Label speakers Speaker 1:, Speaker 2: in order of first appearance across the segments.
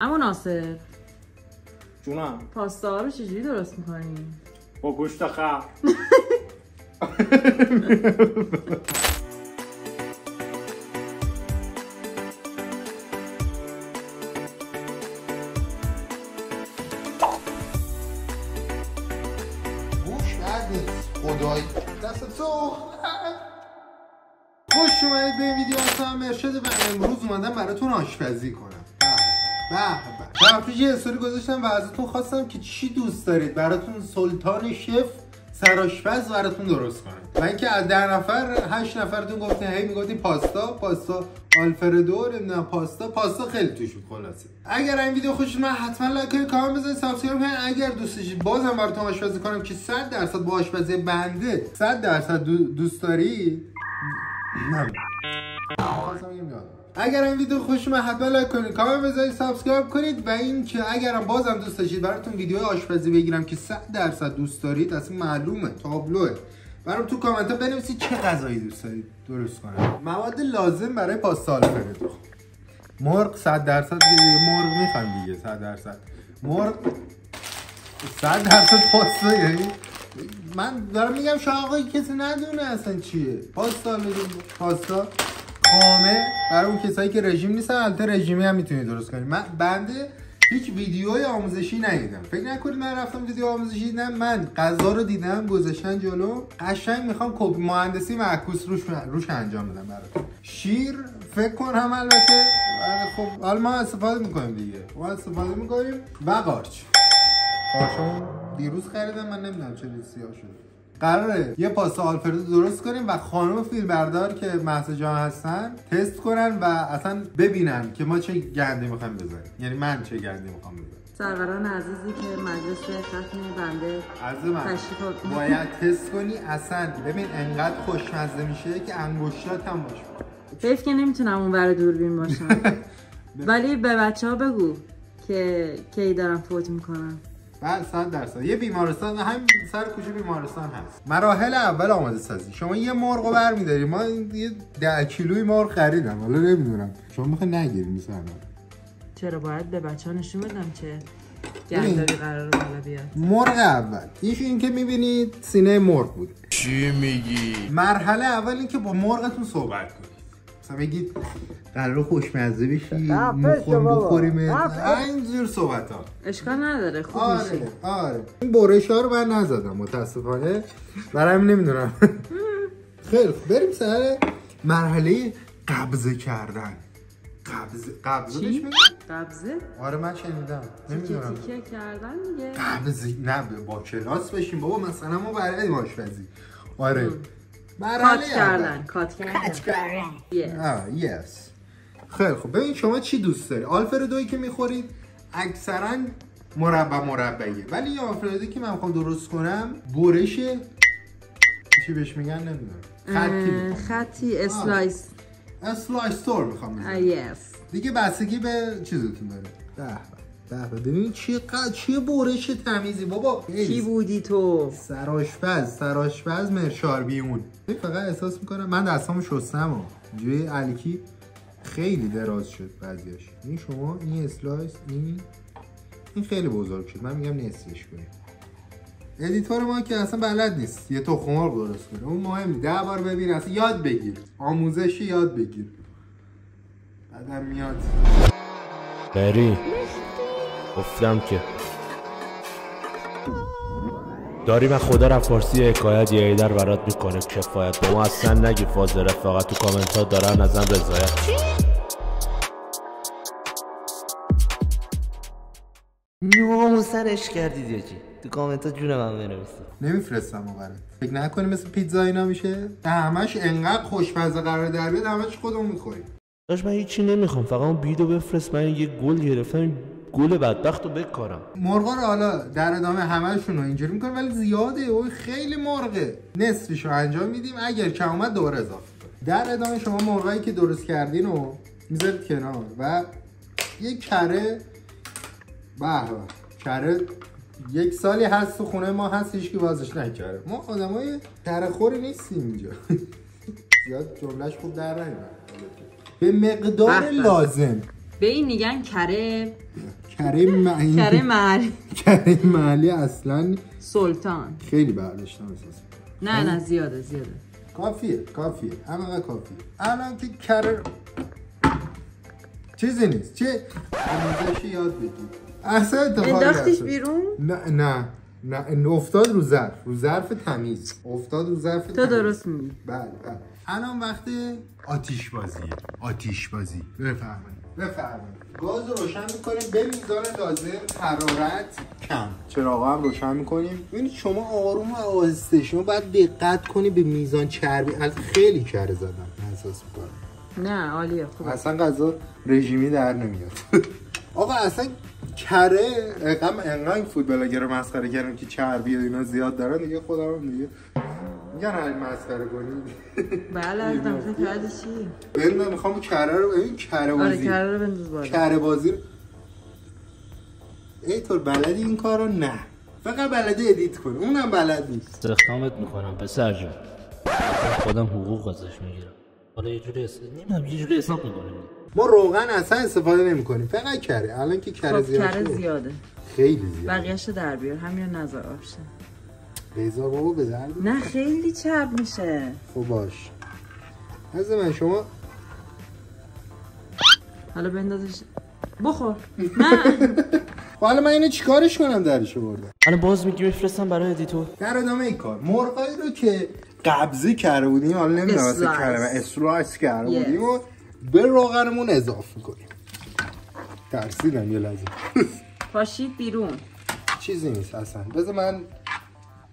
Speaker 1: اما ناصر
Speaker 2: جونم
Speaker 1: پاستا رو چجوری درست میکنی؟
Speaker 2: با گوشت خر.
Speaker 3: خدای دست تو. خوش اومدید به این ویدیو. هستم مرشد و امروز اومدم براتون آشپزی کنم. به پیش یه استوری گذاشتم و ازتون خواستم که چی دوست دارید براتون سلطان شف سرآشپز براتون درست کنم. و اینکه از 10 نفر 8 نفرتون گفتین هی میگفتین پاستا آلفردو، نمیدونم پاستا خیلی توش بود. خلاصه اگر این ویدیو خوشتون من حتما لایک کنید، کامنت بذارید، سابسکرایب کنید. اگر دوست داشتید بازم براتون آشپزی کنم که 100% با آشپزی بنده 100% دوست دارید، اگر این ویدیو خوش من حتما لایک کنید، کامنت بذارید، سابسکرایب کنید. و اینکه اگرم بازم دوست داشتید براتون ویدیو آشپزی بگیرم که 100% دوست دارید، اصلا معلومه تابلوه، برام تو کامنت ها بنویسید چه غذایی دوست دارید درست کنم. مواد لازم برای پاستا آلفردو: مرغ 100%، مرغ میخوام دیگه 100%، مرغ 100% پاستا. یعنی من دارم میگم شاید آقای کسی ندونه اصلا چیه پاستا خامه برای اون کسایی که رژیم نیستن. البته رژیمی هم میتونید درست کنید. من بنده هیچ ویدیوی آموزشی ندیدم، فکر نکنید من رفتم ویدیو آموزشی دیدم. من غذا رو دیدم گذاشتن جلو، قشنگ میخوام کپی مهندسی معکوس روش انجام بدم براتون. شیر فکر کنم البته، خب حالا ما استفاده میکنیم دیگه، و قارچ. قارچمون دیروز خریدم، من نمیدونم چه سیاه شده. قراره یه پاستا آلفردو درست کنیم و خانم فیلمبردار که مهسا جان هستن تست کنن و اصلا ببینن که ما چه گندی میخوایم بزنیم، یعنی من چه گندی میخوام بزنیم.
Speaker 1: سروران عزیزی که مجلس ختم بنده تشریف
Speaker 3: باید تست کنی. اصلا ببین انقدر خوشمزه میشه که انگشتات هم باشه.
Speaker 1: حیف که نمیتونم اون ور دوربین باشم. ولی به بچه ها بگو که کی دارم فوت میکنم.
Speaker 3: بعد 100% یه بیمارستان، همین سر کوچه بیمارستان هست. مراحل اول آماده سازی: شما یه مرغو برمی‌داری. ما یه 10 کیلویی مرغ خریدم، حالا نمیدونم شما میخواین نگیرین مثلا.
Speaker 1: چرا باید به بچه‌ها نشون بدم که گنداری قراره بالا بیاد.
Speaker 3: مرغ اول این که می‌بینید سینه مرغ بود.
Speaker 2: چی میگی؟
Speaker 3: مرحله اول این که با مرغتون صحبت کنید. مثلا بگید قراره خوشمزه بشی، بخوریم، اینجور صحبت ها.
Speaker 1: اشکال نداره، خوب میشه.
Speaker 3: آره این برش ها رو من نزدم متاسفانه، برای همین نمیدونم. خیلی خوب بریم سر مرحله قبضه کردن. قبضه بهش میگن؟
Speaker 1: قبضه؟
Speaker 3: آره من شنیدم، نمیدونم.
Speaker 1: تیکه کردن دیگه.
Speaker 3: قبضه نه با کلاس بشیم بابا، مثلا ما برای آشپزی. آره کات کردن. یس. خیلی خوب ببین شما چی دوست داری. آلفردویی که میخورید اکثرا مربعیه، ولی یه آلفردویی که من میخوام درست کنم برش چی بهش میگن نمیدونم، خطی اسلایس تور میخوام بزنم.
Speaker 1: یس
Speaker 3: دیگه بستگی به چیزتون داره. به ببین چیه برش تمیزی بابا.
Speaker 1: کی بودی تو؟
Speaker 3: سرآشپز مرشاربیون. فقط احساس میکنم من دستامو شستم و جوی الکی خیلی دراز شد بعضیاش. این شما این اسلایس این خیلی بزرگ شد، من میگم نصفش کنیم. ادیتور ما که اصلا بلد نیست یه تخم مرغ درست کنه، اون مهم 10 بار ببین، اصلا یاد بگیر، آموزشی یاد بگیر، بعدم میاد.
Speaker 4: بری گفتم که داریم از خدا رفارسی حکایت یه ایدر برات میکنه کفایت. با ما اصلا نگی فاز رفاقت، تو کامنت ها دارن ازم رضایت.
Speaker 5: نامو سرش کردید یا چی؟ تو کامنت ها جون من بنویسید.
Speaker 3: نمیفرستم برات. فکر نکنی مثل پیتزا اینا میشه. همش انقدر خوشمزه قرار در بیاد، همش خودمون میخوریم.
Speaker 4: داش من هیچی نمیخوام، فقط اون بیدو بفرست. من یه گل گرفتم، گل بدبخت رو بکارم.
Speaker 3: مرغا رو حالا در ادامه همه‌شون رو اینجوری میکنم، ولی زیاده، اوه خیلی مرغه. نصفشو انجام میدیم، اگر کم اومد دوباره اضافه کنیم. در ادامه شما مرغایی که درست کردین رو میذارید کنار و یک کره. کره 1 سالی هست تو خونه ما هست، هیچ کی بازش نکرده. ما آدمای کره خوری نیستیم اینجا. زیاد جملهش خوب در نمیاد. به مقدار لازم
Speaker 1: به این میگن کره محلی.
Speaker 3: کره محلی اصلا
Speaker 1: سلطان.
Speaker 3: خیلی برداشتم اساس.
Speaker 1: نه زیاده.
Speaker 3: کافیه همه کافیه. الان که کره چیزی نیست. چه آموزش یاد بگیر. اصلا اتفاقی
Speaker 1: انداختیش بیرون؟
Speaker 3: نه افتاد رو ظرف تمیز. تو
Speaker 1: درست میگی.
Speaker 3: بله. الان وقت آتیش بازی. بفرمایید. گاز رو روشن میکنیم به میزان لازم، حرارت کم. چراغا هم روشن میکنیم. ببینید شما آروم و آهسته، شما باید دقت کنی به میزان چربی. خیلی کره زدم من احساس میکنم.
Speaker 1: نه عالیه، خوبه.
Speaker 3: اصلا غذا رژیمی در نمیاد. آقا اصلا کره انقدر این فوتبالاگرا مسخره کردن که چربی و اینا زیاد دارن دیگه. خودم دیگه میگن هر مسخره کنی.
Speaker 1: بله ازم فکر کردی چی؟
Speaker 3: ببین میخوام کره رو ببین کره بازی.
Speaker 1: آره کره رو بنداز بالا.
Speaker 3: کره بازی ای تو بلدی این کارو؟ نه فقط بلدی ادیت کنی، اونم بلد نیست.
Speaker 4: استخدامت میکنم پسر جان. خودم حقوق ازش میگیرم. حالا یه جوری حساب میکنیم.
Speaker 3: ما روغن اصلا استفاده نمیکنیم، فقط کره. الان که کره
Speaker 1: زیاده.
Speaker 3: خیلی زیاده.
Speaker 1: بقیه‌شو در بیار، همین نظر آبشه.
Speaker 3: بیزار بابا به درد
Speaker 1: نه خیلی چرب میشه.
Speaker 3: خب باش. از من شما
Speaker 1: حالا بندازش بخور. نه
Speaker 3: حالا من اینو چیکارش کنم درشو بردم؟
Speaker 4: الان باز میگی میفرستم برای ادیتور.
Speaker 3: در ادامه این کار مرغایی رو که قبضی کرده بودیم، حالا نمیدونم واسه کلمه اسلایس کرده بودیم و به روغنمون اضافه میکنیم. ترسیدم یه لحظه.
Speaker 1: پاشید بیرون.
Speaker 3: چیزی نیست اصلا. بذار من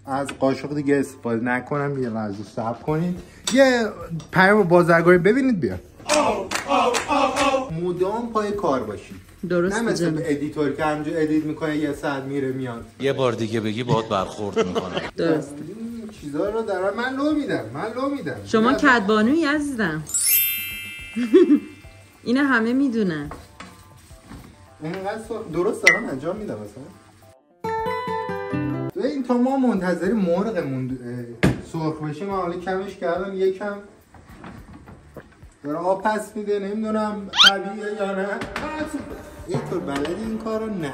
Speaker 3: از قاشق دیگه استفاده نکنم، یه لحظه صبر کنید. یه پیام بازرگانی ببینید بیا. مدام پای کار باشید.
Speaker 1: درست.
Speaker 3: نه مثل ادیتور که همجور ادیت میکنه یه ساعت میره میاد.
Speaker 5: یه بار دیگه بگی باهات برخورد میکنه.
Speaker 1: درست.
Speaker 3: این چیزا رو دارم من لو میدم.
Speaker 1: شما کدبانویی عزیزم. اینو همه میدونن.
Speaker 3: اینقدر درست دارم انجام میدم مثلا. این تا ما منتظری مرغمون سرخ بشه، من حالا کمش کردم یکم داره آب پس میده، نمیدونم طبیعیه یا نه. اینطور بلدی این کارو؟ نه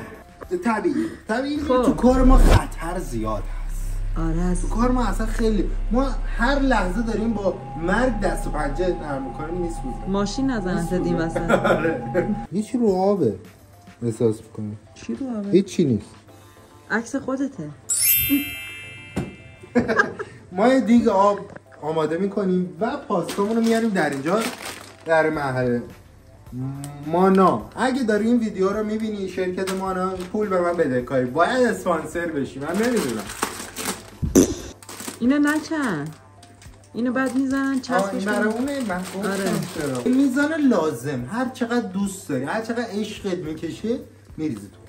Speaker 3: طبیعی. خب. تو کار ما خطر زیاد هست.
Speaker 1: آره
Speaker 3: تو کار ما اصلا خیلی، ما هر لحظه داریم با مرگ دست و پنجه نرم میکنیم. میسوزه
Speaker 1: ماشین نزنن زدیم واسه.
Speaker 3: آره. یه چی رو آبه احساس میکنی؟
Speaker 1: چی رو آبه؟
Speaker 3: هیچ چی نیست.
Speaker 1: عکس خودته.
Speaker 3: ما یه دیگ آب آماده میکنیم و پاستامون رو میاریم در اینجا در محل مانا. اگه داری این ویدیو رو میبینی شرکت مانا پول به من بده، کاری باید اسپانسر بشی. من نمیدونم
Speaker 1: اینو نکن، اینو بعد میزنن چسبش
Speaker 3: کنن. من آره. میزان لازم هر چقدر دوست داری، هر چقدر عشقت میکشه میریزی تو.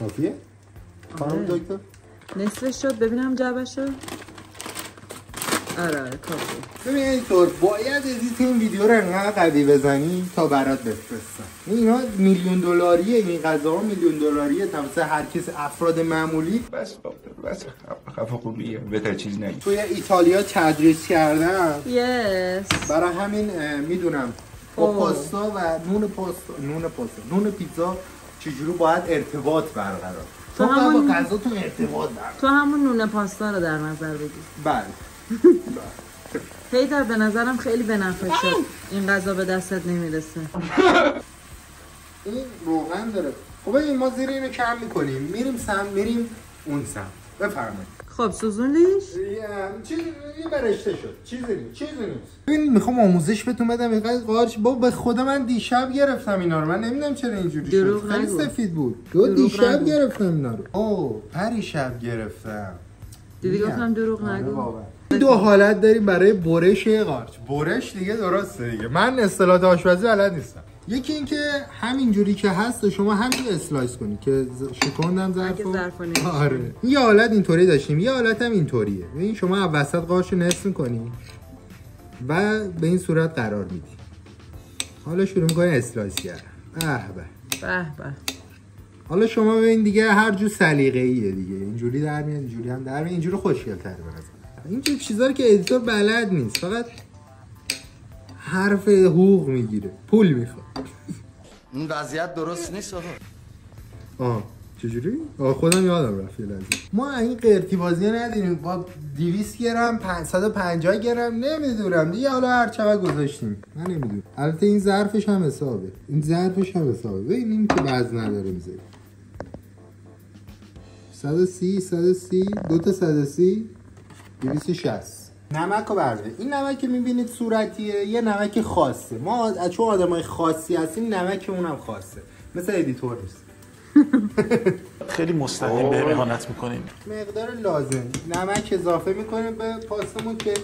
Speaker 3: کافیه؟ خانم دکتر؟
Speaker 1: نصفش شد ببینم جعبش شد. آره کافیه.
Speaker 3: ببین اینطور باید ادیت این ویدیو رو انقدر قوی بزنی تا برات بفرستم. اینا میلیون دلاریه، این غذاها میلیون دلاریه توسط هر کس افراد معمولی.
Speaker 2: بس خفه خوبیه بهتر چیز نگی.
Speaker 3: توی ایتالیا تدریس کردم. برای همین میدونم با پاستا و نون پیتزا چجوری باید ارتباط برقرار. تو همون با غذاتون ارتباط برقرار.
Speaker 1: تو همون نون پاستا رو در نظر بگیر.
Speaker 3: بله.
Speaker 1: پیتر به نظرم خیلی بنفع شد این غذا به دستت نمیرسه.
Speaker 3: این روغن داره. خب این ما زیر اینو کم میکنیم، میریم اون سمت. بفرمایید.
Speaker 1: خب سوزوندیش؟
Speaker 3: یه برشته شد. چیزی نیست. ببین میخوام آموزش بهتون بدم. اینقدر قارچ به خدا من دیشب گرفتم اینا رو. من نمیدونم چرا اینجوری شد. خیلی سفید بود. دیشب گرفتم اینا رو. پریشب گرفتم.
Speaker 1: دیدی گفتم دروغ نگو.
Speaker 3: دو حالت داریم برای برش قارچ. برش دیگه درسته دیگه. من اصطلاحات آشپزی بلد نیستم. یکی این که همینجوری که هست شما همین اسلایس کنی که شکوندم ظرفو. آره. یه حالت اینطوری داشتیم، یه حالت هم اینطوریه. ببین شما وسط قارچ رو نصف می‌کنی و به این صورت قرار میدی. حالا شروع می‌کنی اسلایس کردن. به. حالا شما ببین دیگه هر جو سلیقه‌ایه دیگه. اینجوری در میاد، اینجوری هم در میاد، اینجوری خوشگل‌تره به نظر. این چیزا رو که ادیتور بلد نیست. فقط حرف حقوق میگیره، پول میخواد.
Speaker 6: این وضعیت درست نیست
Speaker 3: آها چجوری؟ خودم یادم رفت یه لحظه. ما این قرتی بازی ندیدیم با 200 گرم 550 گرم نمیدونم دیگه، حالا هر چقدر گذاشتیم من نمیدونم. البته این ظرفش هم حسابه، ببین این که وزن نداره میذاری 130 دو تا 130 260. نمک رو بردارید. این نمک که میبینید صورتیه یه نمک خاصه، ما چون آدمای خاصی هستیم نمکمون هم خاصه، مثل ادیتور نیست.
Speaker 7: خیلی مستقیم به اهانت میکنیم.
Speaker 3: مقدار لازم نمک اضافه میکنیم به پاستمون که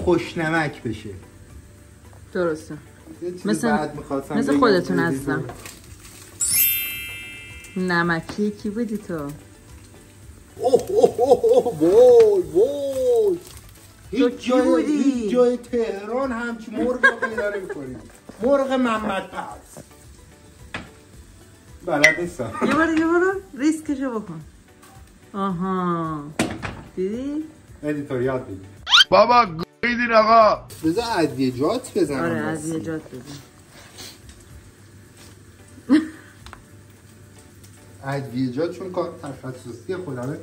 Speaker 3: خوش نمک بشه.
Speaker 1: درسته.
Speaker 3: مثل
Speaker 1: خودتون هستم. نمکی کی بودی تو؟
Speaker 3: وای هیچ جای تهران همچی مرغ رو پیدا نمی‌کنید. مرغ محمد پرس بلد نیستم.
Speaker 1: یه بار ریسکشو بکن. آها دیدی؟
Speaker 3: ادیتوریات دیدی
Speaker 2: بابا گویدین آقا.
Speaker 3: بذار ادویجات بزنم.
Speaker 1: آره ادویجات بزن.
Speaker 3: ادویجات چون کار تخصصی خودمه.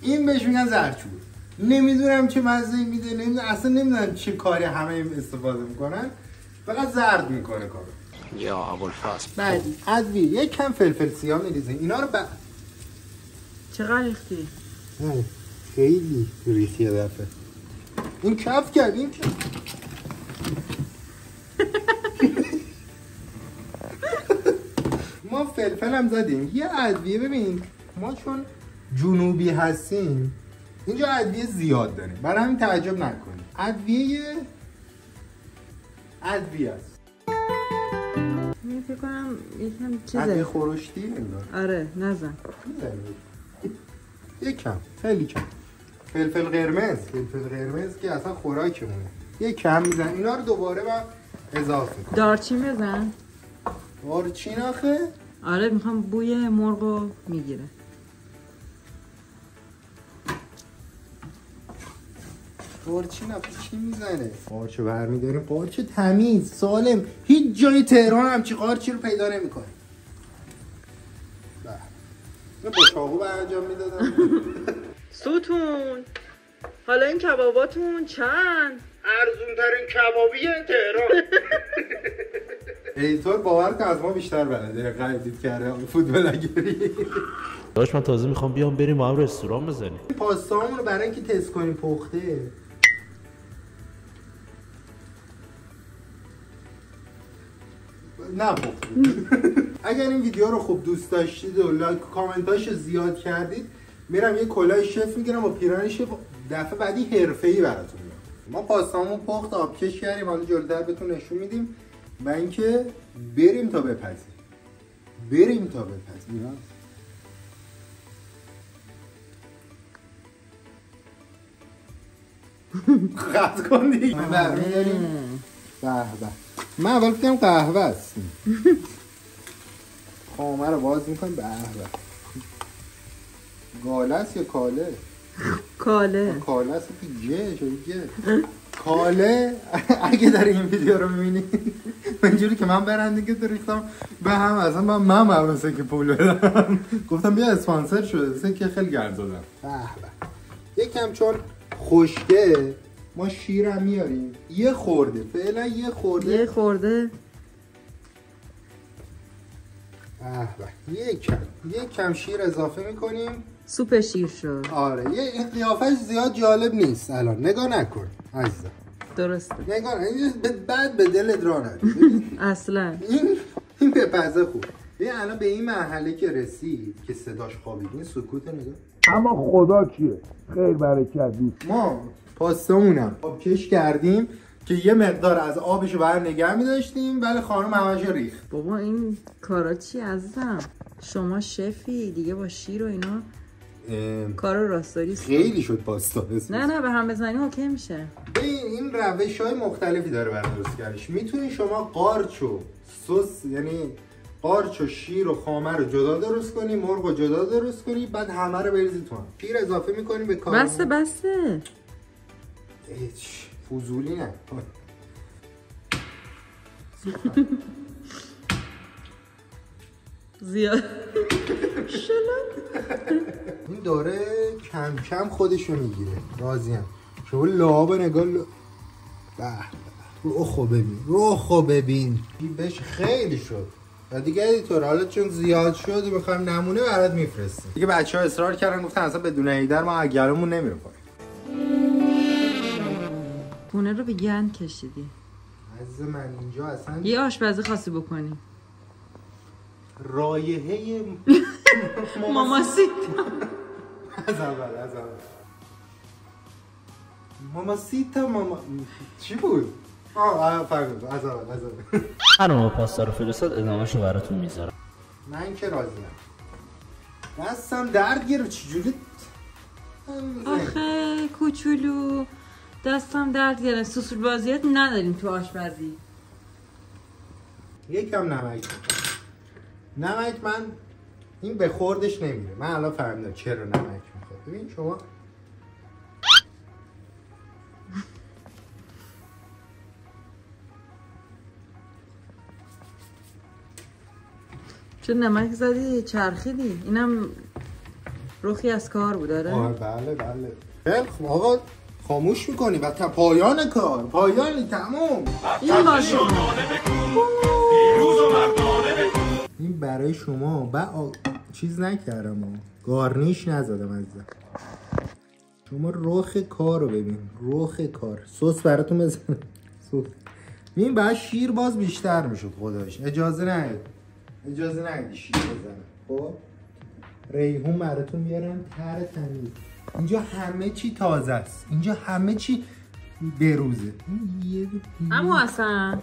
Speaker 3: این بهش میگن زردچوبه. نمیدونم چه مزه‌ای میده، اصلا نمیدونم چه کاری همه استفاده میکنن، فقط زرد میکنه کارو.
Speaker 7: یا ابوالفضل.
Speaker 3: بعدی ادویه یک کم فلفل سیاه میریزیم اینا رو
Speaker 1: چقدر ریختی؟
Speaker 3: خیلی ریخی دفعه. این کف کرد این کف. ما فلفل هم زدیم. یه ادویه ببین ما چون جنوبی هستیم اینجا ادویه زیاد داریم، برای همین تعجب نکنیم. ادویه است.
Speaker 1: من فکر کنم یکم چیزه.
Speaker 3: ادویه خورشتی انگار.
Speaker 1: آره نزن.
Speaker 3: یکم خیلی کم. فلفل قرمز که اصلا خوراکمونه. یک کم میزن. اینا رو دوباره با اضافه کن.
Speaker 1: دارچین بزن.
Speaker 3: دارچین آخه؟
Speaker 1: آره میخوام بوی مرغو میگیره.
Speaker 3: قارچی نفت چی میزنه؟ قارچو برمیداریم، قارچ تمیز سالم، هیچ جای تهران همچی قارچی رو پیدا نمی‌کنه. نه با چاقو به انجام میدادم.
Speaker 1: ستون حالا این کباباتون چند؟
Speaker 3: ارزون ترین کبابی تهران. ادیتور باور کن از ما بیشتر بلده، قاعدید کرده فوتبالگری.
Speaker 4: داش من تازه میخوام بیام بریم با هم رستوران بزنیم.
Speaker 3: پاستامون رو برای اینکه تست کنیم پخته. نه پخته. اگر این ویدیو رو خوب دوست داشتید و لایک و کامنتاشو زیاد کردید میرم یه کلاه شف میگیرم و پیراهن شف دفعه بعدی حرفه‌ای براتون میارم. ما پاستامون پخت آبکش کردیم، حالا جلوتر بهتون نشون میدیم و اینکه بریم تا بپزیم. خط کن دیگه. برمیداریم. به من اول فکرم قهوه است. خامه رو باز میکنیم. به گاله است یا کاله؟
Speaker 1: کاله
Speaker 3: است که کاله. اگه در این ویدیو رو میبینید اینجوری که من برنده که ریختم به هم، اصلا من مثلا که پول بدم گفتم بیا اسپانسر شده که خیلی گرد دادم. یکم چون خشکه ما شیر هم میاریم یه خورده، فعلا یه خورده یک کم شیر اضافه میکنیم.
Speaker 1: سوپ شیر شد.
Speaker 3: آره این قیافش زیاد جالب نیست الان، نگاه نکن عزیزم.
Speaker 1: درسته
Speaker 3: نگاه بعد به دلت راه ندی.
Speaker 1: اصلا
Speaker 3: این بپزه خوب. ببین الان به این مرحله که رسید که صداش خوابیدین سکوت نگاه.
Speaker 2: اما خدا کیه خیر برکت دوست.
Speaker 3: ما پاستامونم آبکش کردیم که یه مقدار از آبشو بر نگه می‌داشتیم ولی خانم همش ریخت.
Speaker 1: بابا این کارا چی عزیزم؟ شما شفی دیگه با شیر و اینا کار راستاری
Speaker 3: خیلی شد پاستا.
Speaker 1: نه به هم بزنی اوکی میشه.
Speaker 3: این روش‌های مختلفی داره برای درست کردنش. میتونی شما قارچ و سس، یعنی قارچ و شیر و خامه رو جدا درست کنی، مرغ رو جدا درست کنی، بعد همه رو بریزی تو هم. شیر اضافه می‌کنی به کار.
Speaker 1: بسته
Speaker 3: هیچ فضولی نه.
Speaker 1: زیاد
Speaker 3: این داره کم کم خودشو میگیره. راضیم. شما لعاب نگاه روخو ببین بهش خیلی شد و دیگه ادیتور حالا چون زیاد شد و بخوایم نمونه برات میفرستیم دیگه. بچه‌ها اصرار کردن گفتن اصلا بدون هیدر ما اگرمون نمیره پایین.
Speaker 1: خونه رو به گند کشیدی
Speaker 3: عزیز من. اینجا اصلا
Speaker 1: یه آشپزی خاصی بکنی.
Speaker 3: رایحه
Speaker 1: ماماسیتا
Speaker 3: از اول ماماسیتا چی بود؟ فرق از اول
Speaker 8: خانم پاستا رو فرستاد ادامه‌شو براتون میذارم.
Speaker 3: من که راضیم. دستم درد گرفت چجوری؟
Speaker 1: آخه کوچولو دستم درد گرفت. سوسول بازیات نداریم تو آشپزی.
Speaker 3: یکم نمک من این به خوردش نمیره. من الان فهمیدم چرا نمک میخواد. ببین شما
Speaker 1: چه نمک زدی چرخیدی. اینم روخی از کار بود. داره
Speaker 3: بله خیلی خوب آقا خاموش میکنی و تا پایان کار پایانی تموم.
Speaker 1: این باشه
Speaker 3: این برای شما چیز نکردم گارنیش نزدم عزیزم. شما رخ کار رو ببین. رخ کار سس براتون بزنم. این بعد شیر باز بیشتر میشد. خداش اجازه ندید شیر بزنم. خب ریحون براتون بیارم تر تمیز. اینجا همه چی تازه است. اینجا همه چی بروزه.
Speaker 1: اما اصلا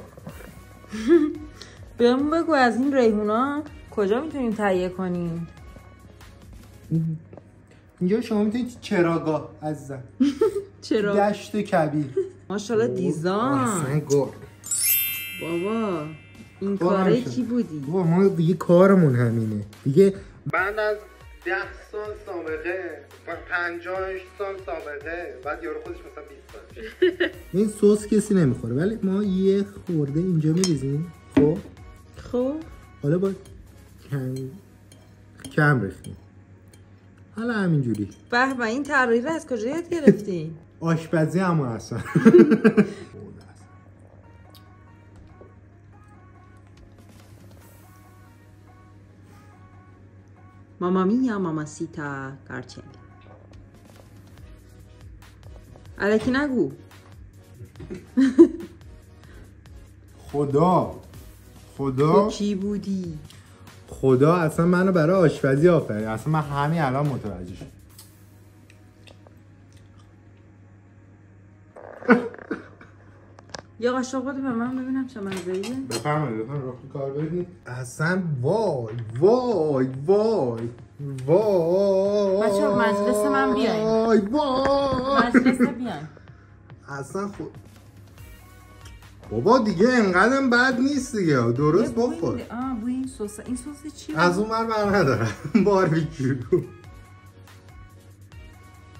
Speaker 1: بهمون بگو از این ریحونا کجا میتونیم تهیه کنیم؟
Speaker 3: اینجا شما میتونید چراگاه عزیزم.
Speaker 1: چرا؟
Speaker 3: دشت کبیر.
Speaker 1: ماشاءالله دیزان.
Speaker 3: اصلا گل.
Speaker 1: بابا این کاره کی بودی؟
Speaker 3: بابا ما دیگه کارمون همینه دیگه. من از 10 سال سابقه 50 سال سابقه بعد یارو خودش مثلا 20 سال. این سس کسی نمیخوره ولی ما یه خورده اینجا میریزیم. خب حالا با کم ریختیم. حالا همینجوری.
Speaker 1: به این طراحی رو از کجا یاد گرفتی؟
Speaker 3: آشپزی همون اصلا.
Speaker 1: ماما میا ماماسیتا گارچنگ. الکی نگو.
Speaker 3: خدا
Speaker 1: تو کی بودی؟
Speaker 3: خدا اصلا منو برای آشپزی آفرید. اصلا من همین الان متوجه شدم.
Speaker 1: یه قاشق بده به من ببینم چه مزه‌ایه.
Speaker 3: بفرمایید رو کار بدید. اصلا وای
Speaker 1: بچه‌ها مجلس من بیاین. مجلس بیاین.
Speaker 3: اصلا بابا دیگه انقدرم بد نیست دیگه. درست بخور.
Speaker 1: بوی این سس چی؟
Speaker 3: از اون بر ندارم. باربیکیو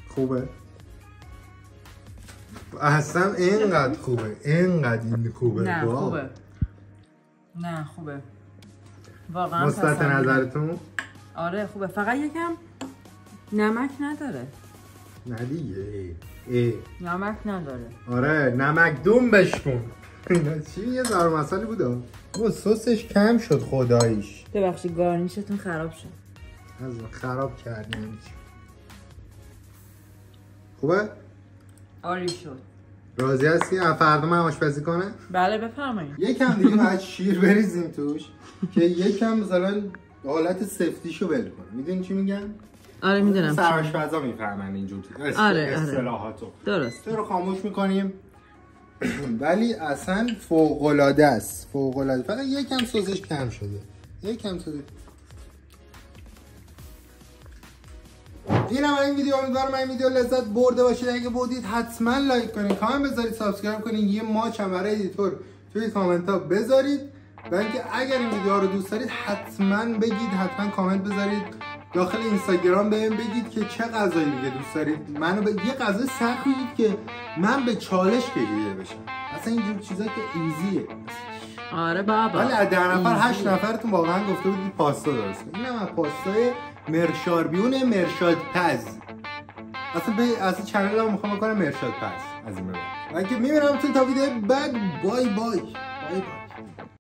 Speaker 3: خوبه. اصلا اینقدر خوبه. این خوبه.
Speaker 1: نه خوبه. واقعا
Speaker 3: مثبت نظرتون؟
Speaker 1: آره خوبه. فقط یکم نمک نداره.
Speaker 3: نه دیگه.
Speaker 1: نمک نداره.
Speaker 3: آره نمک دوم بشکن. چی یه ذره مسئله بوده. او سسش کم شد خداییش.
Speaker 1: ببخشید گارنیشتون خراب شد.
Speaker 3: از خراب کردیم. خوبه؟
Speaker 1: عالی شد.
Speaker 3: راضی هستی؟ فردا من آشپزی کنه؟
Speaker 1: بله بفرمایید.
Speaker 3: یکم دیگه باید شیر بریزیم توش که یکم مثلا حالت سفتیشو ول کنه. میدونی چی میگن؟
Speaker 1: آره میدونم.
Speaker 3: سرآشپزا میفهمن اینجور اصطلاحاتو.
Speaker 1: درست.
Speaker 3: تو رو خاموش میکنیم. ولی اصلا فوق‌العاده است. فوق‌العاده. فقط یکم سسش کم شده. این هم این ویدیو. امیدوارم این ویدیو لذت برده باشید. اگه بودید حتما لایک کنید، کامنت بذارید، سابسکرایب کنید، یه ماچ هم برای ادیتور توی کامنت ها بذارید. و اینکه اگر این ویدیو رو دوست دارید حتما بگید، حتما کامنت بذارید داخل اینستاگرام بهم بگید که چه غذایی دیگه دوست دارید. منو یه غذا سخت بگید که من به چالش کشیده بشم. اصلا اینجور چیزا که ایزیه.
Speaker 1: آره بابا.
Speaker 3: ولی از 10 نفر 8 نفرتون واقعا گفته بودید پاستا درست کنید. اینم از پاستای مرشاربیون مرشاد پز. اصلا چنل هم میخوام بکنم مرشاد پز از این به بعد. من که میبینم تو تا ویدیو بعد. بای بای.